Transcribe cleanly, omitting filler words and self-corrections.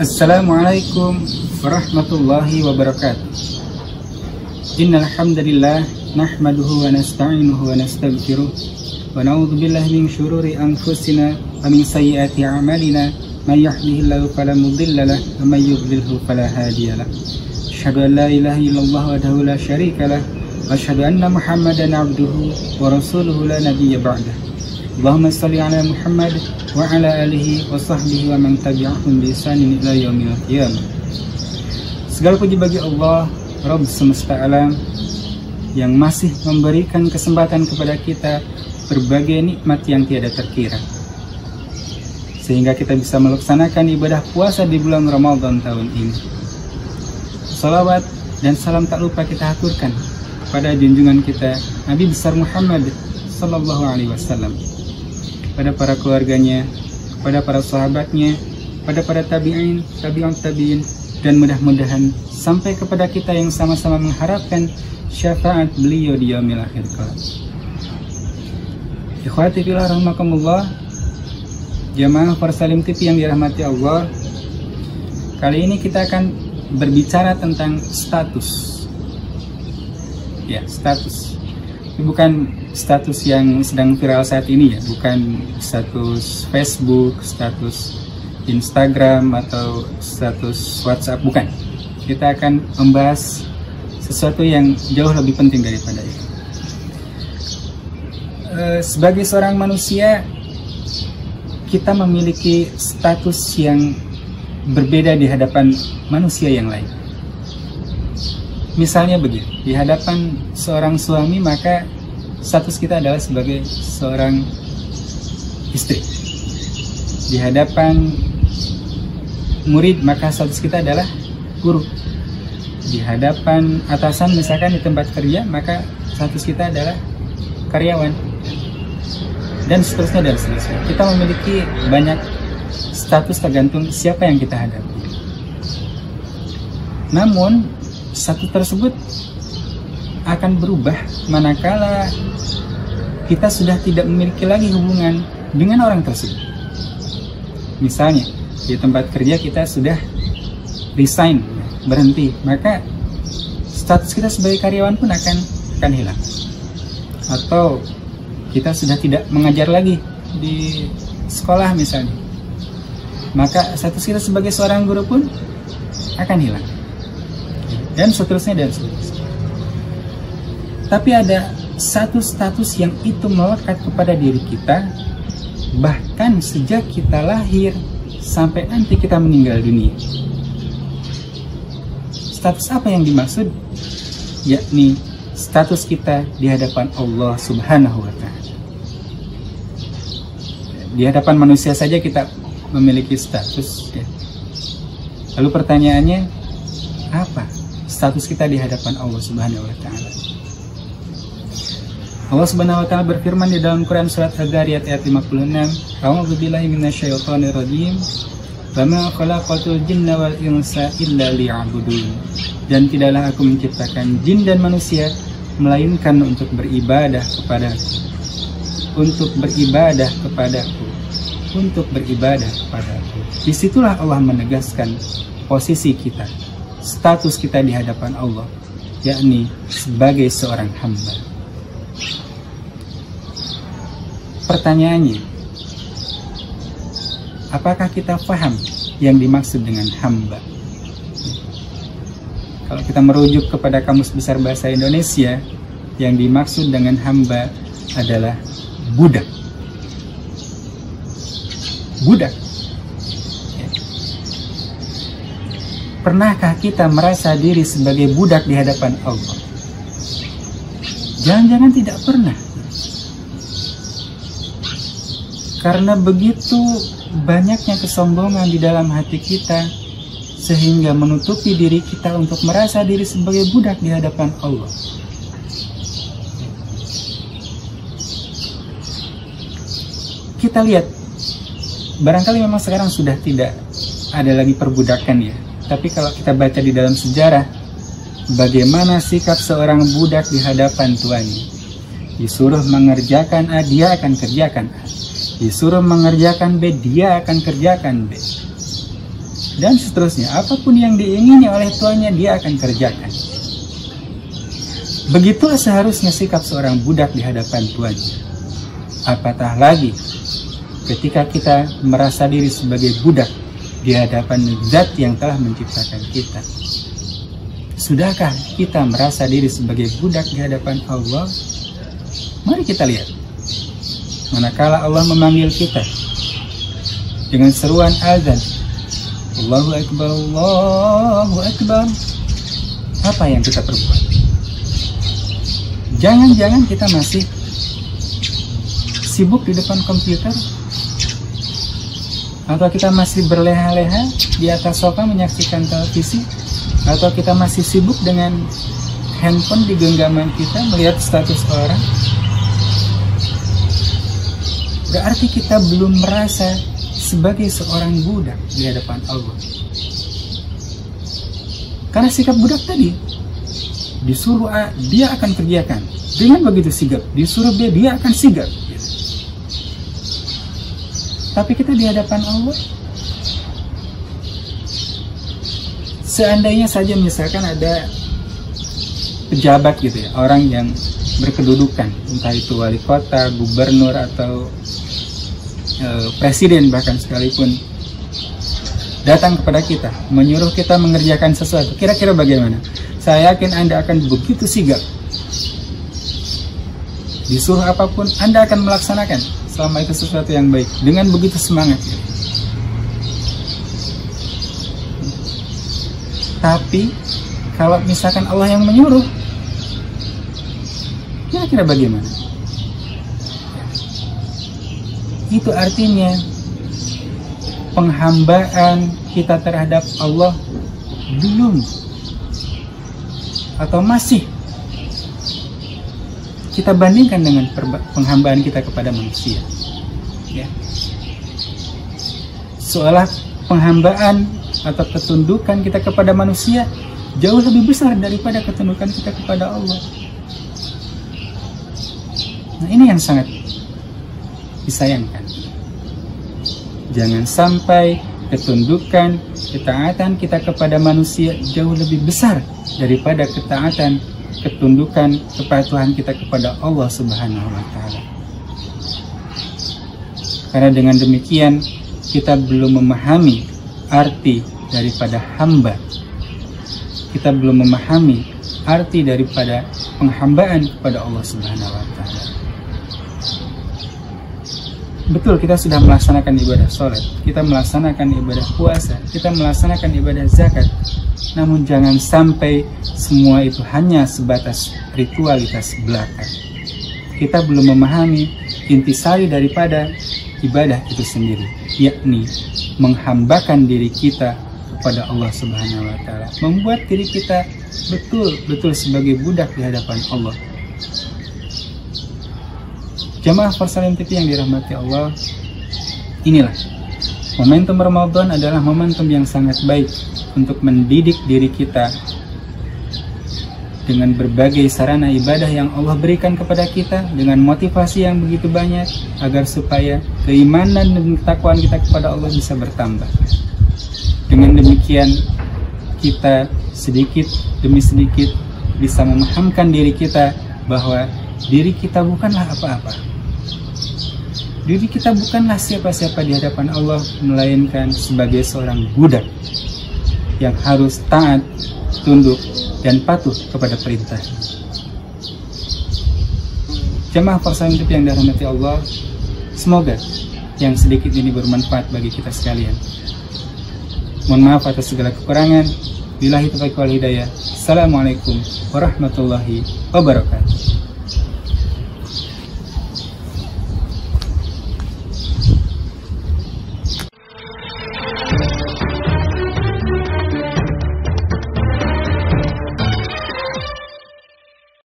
Assalamualaikum warahmatullahi wabarakatuh. Innal hamdalillah nahmaduhu wa nasta'inuhu wa nastaghfiruh wa na'udzu billahi min syururi anfusina wa min sayyiati a'malina may yahdihillahu fala mudilla lahu wa may yudlilhu fala hadiya lahu. Asyhadu an la ilaha illallah wahdahu la syarika lahu wa asyhadu anna Muhammadan 'abduhu wa rasuluhu la nabiyya ba'dahu. Allahumma shalli ala Muhammad wa ala alihi wa sahbihi wa man tabi'ahum bi ihsanin ila yaumil qiyamah. Segala puji bagi Allah, Rabb semesta alam, yang masih memberikan kesempatan kepada kita berbagai nikmat yang tiada terkira, sehingga kita bisa melaksanakan ibadah puasa di bulan Ramadan tahun ini. Salawat dan salam tak lupa kita aturkan pada junjungan kita Nabi besar Muhammad sallallahu alaihi wasallam, pada para keluarganya, pada para sahabatnya, pada para tabi'in, tabi'in, dan mudah-mudahan sampai kepada kita yang sama-sama mengharapkan syafaat beliau di yaumil akhir kelak. Ikhwati fillah rahimakumullah, jamaah Parsalim TV yang dirahmati Allah. Kali ini kita akan berbicara tentang status. Ya, status. Ini bukan status yang sedang viral saat ini ya, bukan status Facebook, status Instagram, atau status WhatsApp, bukan. Kita akan membahas sesuatu yang jauh lebih penting daripada itu. Sebagai seorang manusia, kita memiliki status yang berbeda di hadapan manusia yang lain. Misalnya begini, di hadapan seorang suami maka status kita adalah sebagai seorang istri. Di hadapan murid maka status kita adalah guru. Di hadapan atasan misalkan di tempat kerja maka status kita adalah karyawan. Dan seterusnya dan seterusnya. Kita memiliki banyak status tergantung siapa yang kita hadapi. Namun status tersebut akan berubah manakala kita sudah tidak memiliki lagi hubungan dengan orang tersebut. Misalnya di tempat kerja kita sudah resign, berhenti, maka status kita sebagai karyawan pun akan hilang. Atau kita sudah tidak mengajar lagi di sekolah misalnya, maka status kita sebagai seorang guru pun akan hilang. Dan seterusnya dan seterusnya. Tapi ada satu status yang itu melekat kepada diri kita, bahkan sejak kita lahir sampai nanti kita meninggal dunia. Status apa yang dimaksud? Yakni status kita di hadapan Allah Subhanahu wa Ta'ala. Di hadapan manusia saja kita memiliki status ya. Lalu pertanyaannya, apa status kita di hadapan Allah Subhanahu wa Ta'ala? Allah Subhanahu wa Ta'ala berfirman di dalam Quran surat Al-Dhariyat ayat 56, A'udzubillahi minasyaitonir rajim, wa ma khalaqatul jinna wal insa illa liya'budun. Dan tidaklah aku menciptakan jin dan manusia melainkan untuk beribadah kepadaku. Untuk beribadah kepadaku. Untuk beribadah kepadaku. Disitulah Allah menegaskan posisi kita, status kita di hadapan Allah, yakni sebagai seorang hamba. Pertanyaannya, apakah kita paham yang dimaksud dengan hamba? Kalau kita merujuk kepada Kamus Besar Bahasa Indonesia, yang dimaksud dengan hamba adalah budak. Budak. Pernahkah kita merasa diri sebagai budak di hadapan Allah? Jangan-jangan tidak pernah. Karena begitu banyaknya kesombongan di dalam hati kita, sehingga menutupi diri kita untuk merasa diri sebagai budak di hadapan Allah. Kita lihat, barangkali memang sekarang sudah tidak ada lagi perbudakan ya. Tapi kalau kita baca di dalam sejarah, bagaimana sikap seorang budak di hadapan tuannya. Disuruh mengerjakan A, dia akan kerjakan A. Disuruh mengerjakan B, dia akan kerjakan B. dan seterusnya. Apapun yang diingini oleh tuannya, dia akan kerjakan. Begitulah seharusnya sikap seorang budak di hadapan tuannya. Apatah lagi ketika kita merasa diri sebagai budak di hadapan Zat yang telah menciptakan kita. Sudahkah kita merasa diri sebagai budak di hadapan Allah? Mari kita lihat. Manakala Allah memanggil kita dengan seruan azan, Allahu Akbar, Allahu Akbar, apa yang kita perbuat? Jangan-jangan kita masih sibuk di depan komputer, atau kita masih berleha-leha di atas sofa menyaksikan televisi, atau kita masih sibuk dengan handphone di genggaman kita melihat status orang. Berarti kita belum merasa sebagai seorang budak di hadapan Allah. Karena sikap budak tadi, disuruh A, dia akan kerjakan dengan begitu sigap, disuruh B, dia akan sigap. Tapi kita di hadapan Allah, seandainya saja misalkan ada pejabat gitu ya, orang yang berkedudukan, entah itu wali kota, gubernur, atau presiden bahkan sekalipun, datang kepada kita, menyuruh kita mengerjakan sesuatu, kira-kira bagaimana? Saya yakin Anda akan begitu sigap. Disuruh apapun, Anda akan melaksanakan selama itu sesuatu yang baik, dengan begitu semangat. Tapi kalau misalkan Allah yang menyuruh, kira-kira bagaimana? Itu artinya penghambaan kita terhadap Allah belum atau masih kita bandingkan dengan penghambaan kita kepada manusia, ya. Seolah penghambaan atau ketundukan kita kepada manusia jauh lebih besar daripada ketundukan kita kepada Allah. Nah, ini yang sangat disayangkan. Jangan sampai ketundukan, ketaatan kita kepada manusia jauh lebih besar daripada ketaatan, ketundukan, kepatuhan kita kepada Allah Subhanahu wa Ta'ala. Karena dengan demikian kita belum memahami arti daripada hamba. Kita belum memahami arti daripada penghambaan kepada Allah Subhanahu wa Ta'ala. Betul, kita sudah melaksanakan ibadah sholat, kita melaksanakan ibadah puasa, kita melaksanakan ibadah zakat. Namun jangan sampai semua itu hanya sebatas ritualitas belaka. Kita belum memahami intisari daripada ibadah itu sendiri, yakni menghambakan diri kita kepada Allah Subhanahu wa Ta'ala, membuat diri kita betul-betul sebagai budak di hadapan Allah. Jamaah Farsalim TV yang dirahmati Allah, inilah momentum Ramadan adalah momentum yang sangat baik untuk mendidik diri kita dengan berbagai sarana ibadah yang Allah berikan kepada kita, dengan motivasi yang begitu banyak agar supaya keimanan dan ketakwaan kita kepada Allah bisa bertambah. Dengan demikian kita sedikit demi sedikit bisa memahamkan diri kita bahwa diri kita bukanlah apa-apa. Diri kita bukanlah siapa-siapa di hadapan Allah, melainkan sebagai seorang budak yang harus taat, tunduk, dan patuh kepada perintah. Jamaah Farsalim TV yang dirahmati Allah, semoga yang sedikit ini bermanfaat bagi kita sekalian. Mohon maaf atas segala kekurangan. Billahi taufiq wal hidayah. Assalamualaikum warahmatullahi wabarakatuh.